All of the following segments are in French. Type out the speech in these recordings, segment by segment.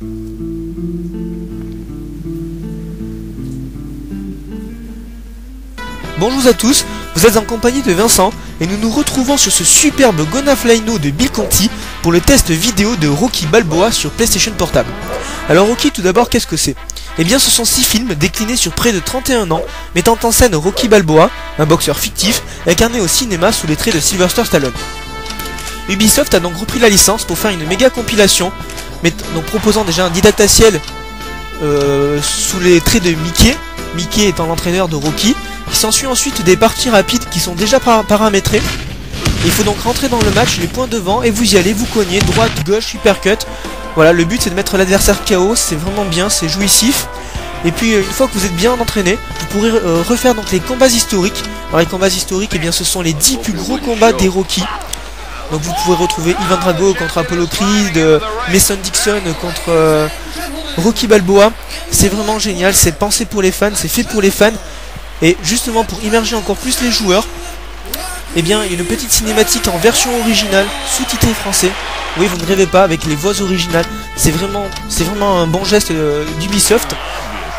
Bonjour à tous, vous êtes en compagnie de Vincent et nous nous retrouvons sur ce superbe Gonna Fly No de Bill Conti pour le test vidéo de Rocky Balboa sur PlayStation Portable. Alors Rocky, tout d'abord, qu'est-ce que c'est? Eh bien ce sont 6 films déclinés sur près de 31 ans, mettant en scène Rocky Balboa, un boxeur fictif, incarné au cinéma sous les traits de Sylvester Stallone. Ubisoft a donc repris la licence pour faire une méga compilation, donc proposant déjà un didacticiel sous les traits de Mickey étant l'entraîneur de Rocky. Il s'ensuit ensuite des parties rapides qui sont déjà paramétrées. Il faut donc rentrer dans le match les points devant et vous y allez, vous cognez, droite, gauche, uppercut. Voilà, le but c'est de mettre l'adversaire KO, c'est vraiment bien, c'est jouissif. Et puis une fois que vous êtes bien entraîné, vous pourrez refaire donc les combats historiques. Alors les combats historiques, eh bien ce sont les 10 plus gros combats des Rocky. Donc vous pouvez retrouver Ivan Drago contre Apollo Creed, Mason Dixon contre Rocky Balboa. C'est vraiment génial, c'est pensé pour les fans, c'est fait pour les fans. Et justement pour immerger encore plus les joueurs, eh bien il y a une petite cinématique en version originale, sous-titrée français. Oui, vous ne rêvez pas, avec les voix originales. C'est vraiment un bon geste d'Ubisoft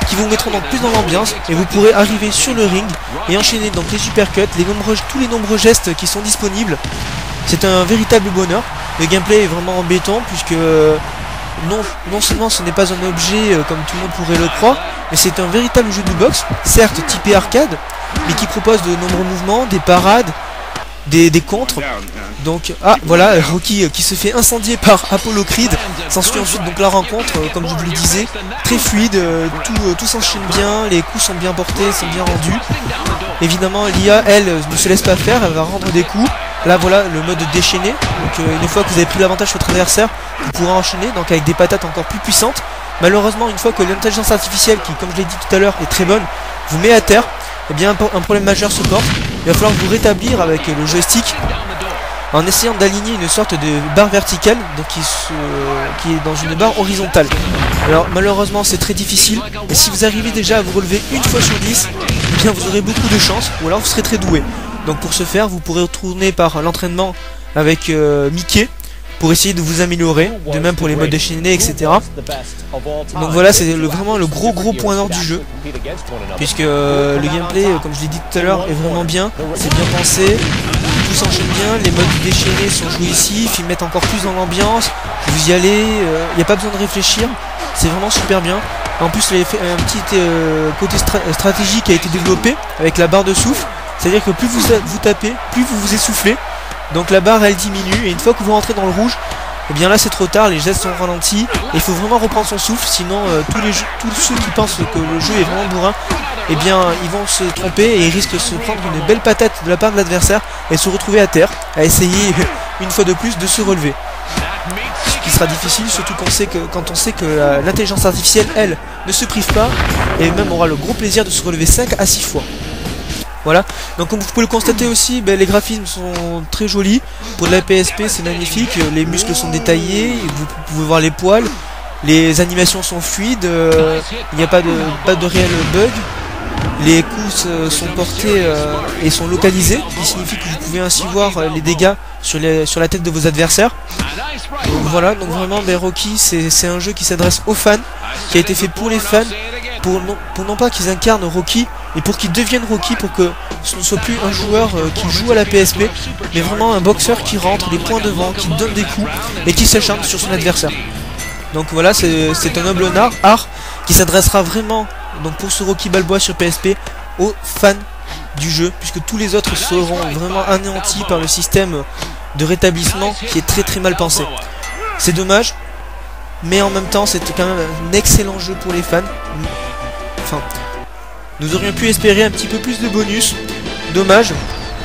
qui vous mettront donc plus dans l'ambiance et vous pourrez arriver sur le ring et enchaîner donc les uppercuts, tous les nombreux gestes qui sont disponibles. C'est un véritable bonheur. Le gameplay est vraiment en béton puisque non seulement ce n'est pas un objet comme tout le monde pourrait le croire, mais c'est un véritable jeu de boxe, certes typé arcade, mais qui propose de nombreux mouvements, des parades, des contres. Donc, voilà, Rocky qui se fait incendier par Apollo Creed. S'ensuit ensuite donc la rencontre, comme je vous le disais, très fluide, tout s'enchaîne bien, les coups sont bien portés, sont bien rendus. Évidemment, l'IA, elle, ne se laisse pas faire, elle va rendre des coups. Là voilà le mode déchaîné, donc une fois que vous avez pris l'avantage sur votre adversaire, vous pourrez enchaîner donc avec des patates encore plus puissantes. Malheureusement, une fois que l'intelligence artificielle, qui comme je l'ai dit tout à l'heure est très bonne, vous met à terre, eh bien un problème majeur se porte. Il va falloir vous rétablir avec le joystick en essayant d'aligner une sorte de barre verticale donc qui est dans une barre horizontale. Alors malheureusement c'est très difficile, et si vous arrivez déjà à vous relever une fois sur 10, eh bien vous aurez beaucoup de chance, ou alors vous serez très doué. Donc pour ce faire, vous pourrez retourner par l'entraînement avec Mickey pour essayer de vous améliorer, de même pour les modes déchaînés, etc. Donc voilà, c'est vraiment le gros point noir du jeu, puisque le gameplay, comme je l'ai dit tout à l'heure, est vraiment bien, c'est bien pensé, tout s'enchaîne bien, les modes déchaînés sont jouissifs, ils mettent encore plus dans l'ambiance, vous y allez, il n'y a pas besoin de réfléchir, c'est vraiment super bien. En plus, il y a un petit côté stratégique qui a été développé avec la barre de souffle. C'est-à-dire que plus vous tapez, plus vous vous essoufflez. Donc la barre elle diminue, et une fois que vous rentrez dans le rouge, et bien là c'est trop tard, les gestes sont ralentis, et il faut vraiment reprendre son souffle, sinon tous ceux qui pensent que le jeu est vraiment bourrin, et bien ils vont se tromper et ils risquent de se prendre une belle patate de la part de l'adversaire et se retrouver à terre, à essayer une fois de plus de se relever. Ce qui sera difficile, surtout quand on sait que l'intelligence artificielle, elle, ne se prive pas, et même aura le gros plaisir de se relever 5 à 6 fois. Voilà, donc comme vous pouvez le constater aussi, les graphismes sont très jolis. Pour de la PSP c'est magnifique, les muscles sont détaillés, vous pouvez voir les poils, les animations sont fluides, il n'y a pas de réel bug. Les coups sont portés et sont localisés, ce qui signifie que vous pouvez ainsi voir les dégâts sur la tête de vos adversaires. Donc voilà, donc vraiment Rocky c'est un jeu qui s'adresse aux fans, qui a été fait pour les fans, pour non pas qu'ils incarnent Rocky, mais pour qu'ils deviennent Rocky, pour que ce ne soit plus un joueur qui joue à la PSP, mais vraiment un boxeur qui rentre les points devant, qui donne des coups et qui s'acharne sur son adversaire. Donc voilà, c'est un noble art qui s'adressera vraiment, donc pour ce Rocky Balboa sur PSP, aux fans du jeu, puisque tous les autres seront vraiment anéantis par le système de rétablissement qui est très mal pensé. C'est dommage, mais en même temps c'est quand même un excellent jeu pour les fans. Enfin, nous aurions pu espérer un petit peu plus de bonus, dommage.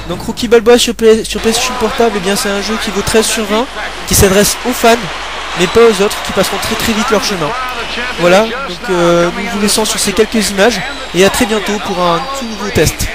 Donc Rocky Balboa sur PlayStation Portable, eh bien c'est un jeu qui vaut 13 sur 20, qui s'adresse aux fans, mais pas aux autres qui passeront très vite leur chemin. Voilà, donc nous vous laissons sur ces quelques images, et à très bientôt pour un tout nouveau test.